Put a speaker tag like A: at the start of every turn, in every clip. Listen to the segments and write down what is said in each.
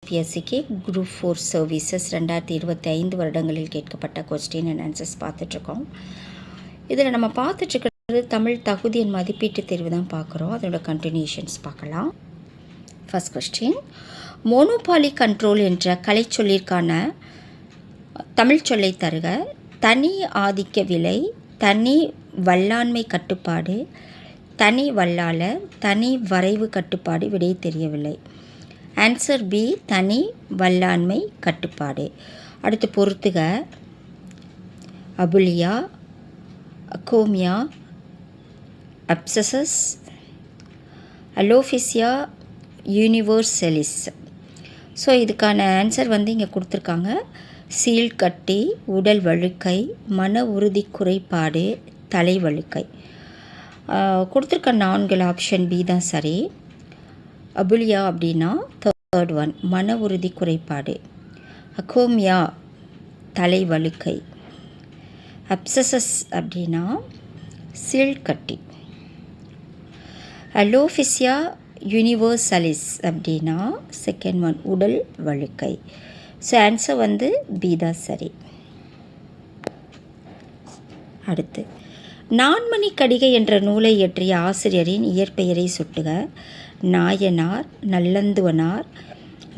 A: பிஎஸ்சிக்கு group 4 services 2025 வருடங்களில் கேட்கப்பட்ட question and answers பார்த்துட்ருக்கோம். இதில் நம்ம பார்த்துட்ருக்கிறது தமிழ் தகுதி என் மதிப்பீட்டு தேர்வு தான் பார்க்குறோம். அதோட கண்டினியூஷன்ஸ் பார்க்கலாம். ஃபர்ஸ்ட் கொஸ்டின், மோனோபாலி கண்ட்ரோல் என்ற கலைச்சொல்லிற்கான தமிழ் சொல்லை தருக. தனி ஆதிக்க விலை, தனி வல்லாண்மை கட்டுப்பாடு, தனி வல்லாளர், தனி வரைவு கட்டுப்பாடு. விடை தெரியவில்லை. ஆன்சர் பி, தனி வல்லாண்மை கட்டுப்பாடு. அடுத்து பொறுத்துக. அபுலியா, அக்கோமியா, அப்சசஸ், அலோஃபிசியா, யூனிவர்சலிஸ். ஸோ இதுக்கான ஆன்சர் இங்கே கொடுத்துருக்காங்க. சீழ்கட்டி, உடல் வழுக்கை, மன உறுதி குறைபாடு, தலை வழுக்கை. கொடுத்துருக்க 4 ஆப்ஷன் பி தான் சரி. அபுலியா அப்படின்னா தேர்ட் ஒன், மன உறுதி குறைபாடு. அக்கோமியா, தலை வழுக்கை. அப்சசஸ் அப்படின்னா சீழ்கட்டி. அலோஃபிசியா யூனிவர்சலிஸ் அப்படின்னா செகண்ட் ஒன், உடல் வழுக்கை. ஸோ ஆன்சர் பி தான் சரி. அடுத்து, நான்மணி கடிகை என்ற நூலை இயற்றிய ஆசிரியரின் இயற்பெயரை சுட்டுக. நாயனார், நல்லந்துவனார்,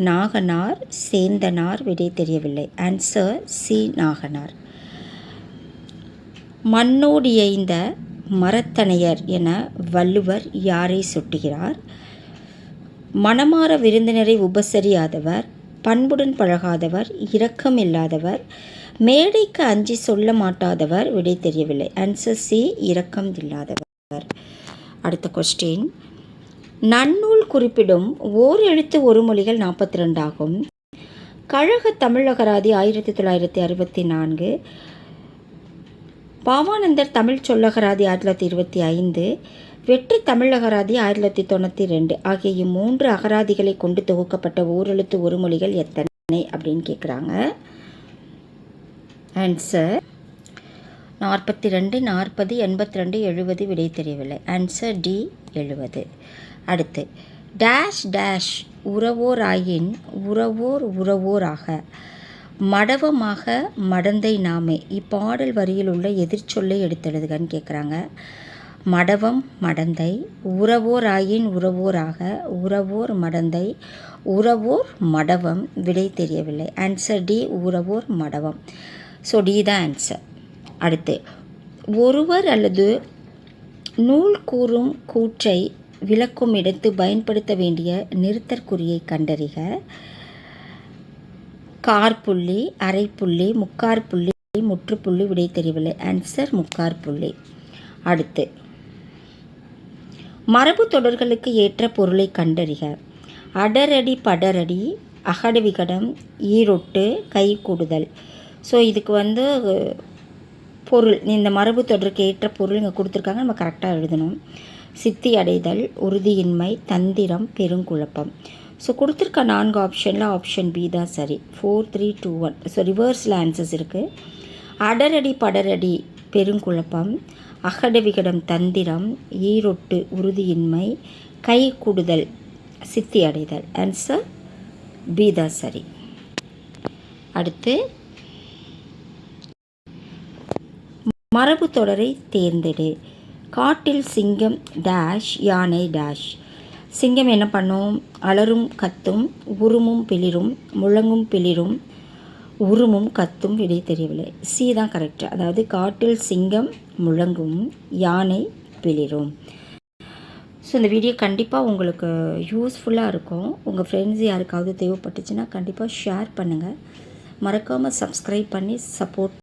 A: நாகனார், சேந்தனார். விடை தெரியவில்லை. Answer C, Naganar. மண்ணோடியைந்த மரத்தனையர் என வள்ளுவர் யாரை சுட்டுகிறார்? மனமார விருந்தினரை உபசரியாதவர், பண்புடன் பழகாதவர், இரக்கம் இல்லாதவர், மேடைக்கு அஞ்சி சொல்ல மாட்டாதவர். விடை தெரியவில்லை. ஆன்சர் சி, இரக்கம் இல்லாதவர். அடுத்த கொஸ்டின், நன்னூல் குறிப்பிடும் ஓர் எழுத்து ஒரு மொழிகள் 42 ஆகும். கழக தமிழகராதி 1964, பாவானந்தர் தமிழ் சொல்லகராதி 1925, வெற்றி தமிழகராதி 1992 ஆகிய இம்மூன்று அகராதிகளை கொண்டு தொகுக்கப்பட்ட ஓரெழுத்து ஒரு மொழிகள் எத்தனை அப்படின்னு கேட்குறாங்க. ஆன்சர் 42, 40, 82, 70. விடை தெரியவில்லை. Answer D, 70. அடுத்து, டேஷ் டேஷ் உறவோராயின் உறவோர் உறவோராக, மடவமாக மடந்தை நாமே. இப்பாடல் வரியில் உள்ள எதிர்ச்சொல்லை எடுத்தெழுதுகன்னு கேட்குறாங்க. மடவம் மடந்தை, உறவோராயின் உறவோராக, உறவோர் மடந்தை, உறவோர் மடவம். விடை தெரியவில்லை. ஆன்சர் டி, உறவோர் மடவம். ஸோ டி தான் ஆன்சர். அடுத்து, ஒருவர் அல்லது நூல் கூறும் கூற்றை விளக்கும் இடத்து பயன்படுத்த வேண்டிய நிறுத்தற்குறியை கண்டறிக. கார்புள்ளி, அரைப்புள்ளி, முக்கார்புள்ளி, முற்றுப்புள்ளி. விடை தெரியவில்லை. ஆன்சர் முக்கார்புள்ளி. அடுத்து, மரபு தொடர்களுக்கு ஏற்ற பொருளை கண்டறிக. அடரடி, படரடி, அகட விகடம், ஈரொட்டு, கை கூடுதல். ஸோ இதுக்கு பொருள், இந்த மரபு தொடருக்கு ஏற்ற பொருள் இங்கே கொடுத்துருக்காங்க. நம்ம கரெக்டாக எழுதணும். சித்தி அடைதல், உறுதியின்மை, தந்திரம், பெருங்குழப்பம். ஸோ கொடுத்துருக்க 4 ஆப்ஷனில் ஆப்ஷன் பி தான் சரி. 4, 3, 2, 1. ஸோ ரிவர்ஸில் ஆன்சர்ஸ் இருக்குது. அடரடி படரடி பெருங்குழப்பம், அகட விகடம் தந்திரம், ஈரொட்டு உறுதியின்மை, கை கூடுதல் சித்தி அடைதல். ஆன்சர் பி தான் சரி. அடுத்து, மரபு தொடரை தேர்ந்தெடு. காட்டில் சிங்கம் டேஷ், யானை டேஷ். சிங்கம் என்ன பண்ணும்? அலரும் கத்தும், உருமும் பிளிரும், முழங்கும் பிளிரும், உருமும் கத்தும். விடை தெரியவில்லை. சி தான் கரெக்ட். அதாவது காட்டில் சிங்கம் முழங்கும், யானை பிளிரும். ஸோ இந்த வீடியோ கண்டிப்பாக உங்களுக்கு யூஸ்ஃபுல்லாக இருக்கும். உங்கள் ஃப்ரெண்ட்ஸ் யாருக்காவது தேவைப்பட்டுச்சுன்னா கண்டிப்பாக ஷேர் பண்ணுங்கள். மறக்காமல் சப்ஸ்கிரைப் பண்ணி சப்போர்ட்